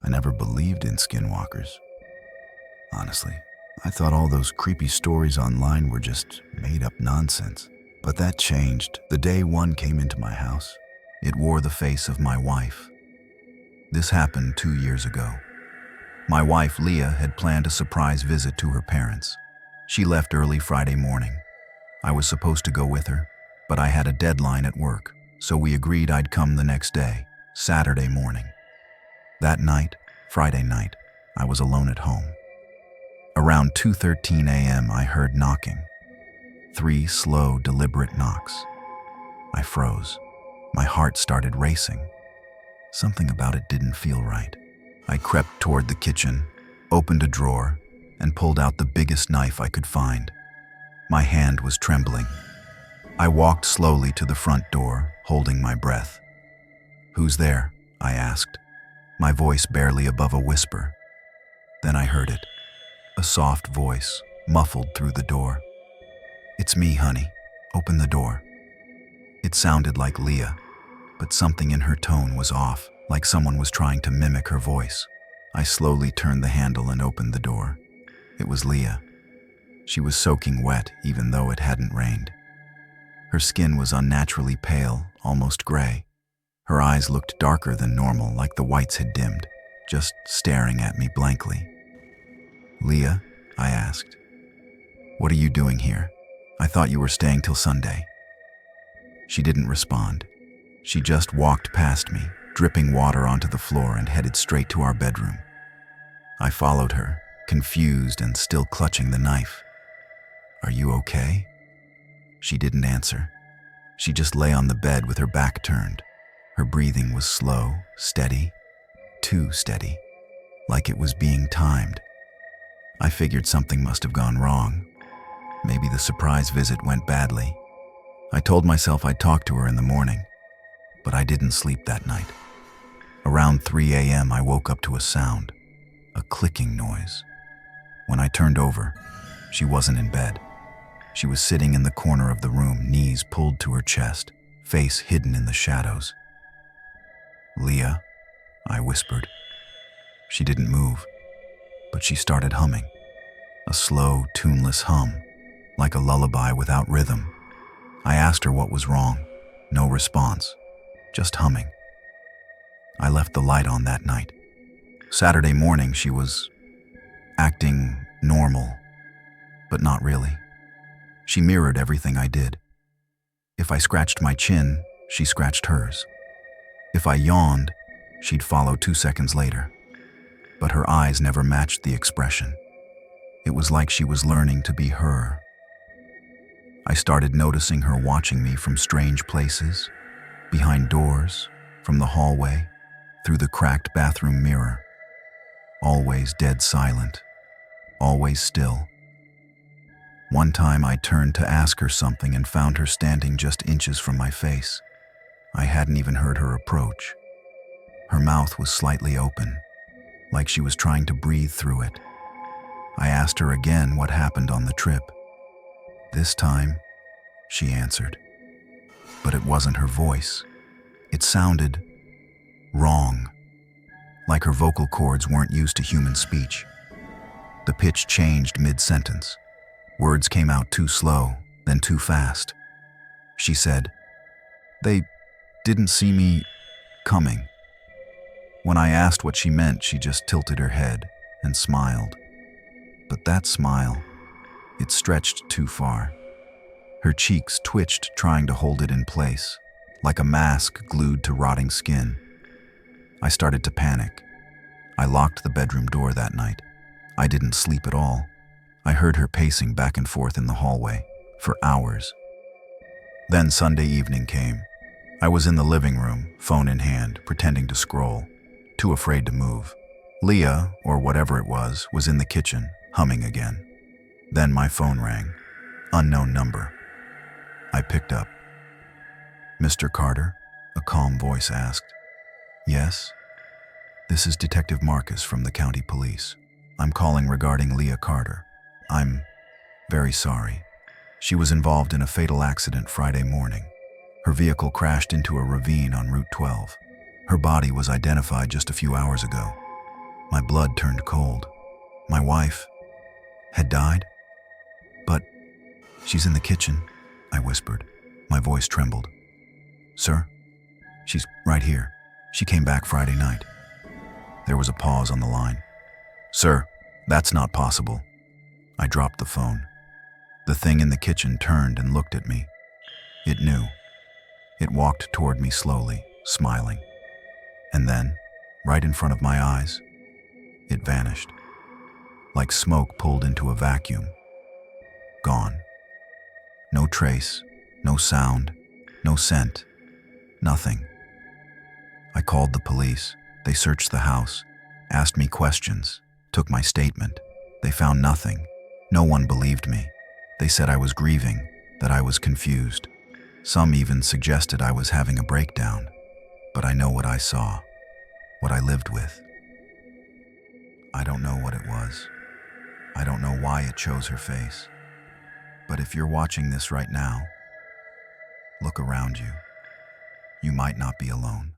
I never believed in skinwalkers. Honestly, I thought all those creepy stories online were just made-up nonsense. But that changed the day one came into my house. It wore the face of my wife. This happened 2 years ago. My wife, Leah, had planned a surprise visit to her parents. She left early Friday morning. I was supposed to go with her, but I had a deadline at work, so we agreed I'd come the next day, Saturday morning. That night, Friday night, I was alone at home. Around 2:13 a.m., I heard knocking. 3 slow, deliberate knocks. I froze. My heart started racing. Something about it didn't feel right. I crept toward the kitchen, opened a drawer, and pulled out the biggest knife I could find. My hand was trembling. I walked slowly to the front door, holding my breath. "Who's there?" I asked, my voice barely above a whisper. Then I heard it, a soft voice, muffled through the door. "It's me, honey. Open the door." It sounded like Leah, but something in her tone was off, like someone was trying to mimic her voice. I slowly turned the handle and opened the door. It was Leah. She was soaking wet, even though it hadn't rained. Her skin was unnaturally pale, almost gray. Her eyes looked darker than normal, like the whites had dimmed, just staring at me blankly. "Leah?" I asked. "What are you doing here? I thought you were staying till Sunday." She didn't respond. She just walked past me, dripping water onto the floor, and headed straight to our bedroom. I followed her, confused and still clutching the knife. "Are you okay?" She didn't answer. She just lay on the bed with her back turned. Her breathing was slow, steady, too steady, like it was being timed. I figured something must have gone wrong. Maybe the surprise visit went badly. I told myself I'd talk to her in the morning, but I didn't sleep that night. Around 3 a.m., I woke up to a sound, a clicking noise. When I turned over, she wasn't in bed. She was sitting in the corner of the room, knees pulled to her chest, face hidden in the shadows. "Leah," I whispered. She didn't move, but she started humming. A slow, tuneless hum, like a lullaby without rhythm. I asked her what was wrong. No response, just humming. I left the light on that night. Saturday morning, she was acting normal, but not really. She mirrored everything I did. If I scratched my chin, she scratched hers. If I yawned, she'd follow 2 seconds later. But her eyes never matched the expression. It was like she was learning to be her. I started noticing her watching me from strange places, behind doors, from the hallway, through the cracked bathroom mirror. Always dead silent, always still. One time I turned to ask her something and found her standing just inches from my face. I hadn't even heard her approach. Her mouth was slightly open, like she was trying to breathe through it. I asked her again what happened on the trip. This time, she answered. But it wasn't her voice. It sounded wrong, like her vocal cords weren't used to human speech. The pitch changed mid-sentence. Words came out too slow, then too fast. She said, "They didn't see me coming." When I asked what she meant, she just tilted her head and smiled. But that smile, it stretched too far. Her cheeks twitched, trying to hold it in place, like a mask glued to rotting skin. I started to panic. I locked the bedroom door that night. I didn't sleep at all. I heard her pacing back and forth in the hallway for hours. Then Sunday evening came. I was in the living room, phone in hand, pretending to scroll, too afraid to move. Leah, or whatever it was in the kitchen, humming again. Then my phone rang. Unknown number. I picked up. "Mr. Carter?" a calm voice asked. "Yes? This is Detective Marcus from the county police. I'm calling regarding Leah Carter. I'm very sorry. She was involved in a fatal accident Friday morning. Her vehicle crashed into a ravine on Route 12. Her body was identified just a few hours ago. My blood turned cold. My wife had died? But she's in the kitchen, I whispered. My voice trembled. Sir? She's right here. She came back Friday night. There was a pause on the line. Sir, that's not possible. I dropped the phone. The thing in the kitchen turned and looked at me. It knew. It walked toward me slowly, smiling. And then, right in front of my eyes, it vanished. Like smoke pulled into a vacuum. Gone. No trace, no sound, no scent, nothing. I called the police. They searched the house, asked me questions, took my statement. They found nothing. No one believed me. They said I was grieving, that I was confused. Some even suggested I was having a breakdown. But I know what I saw, what I lived with. I don't know what it was. I don't know why it chose her face. But if you're watching this right now, look around you. You might not be alone.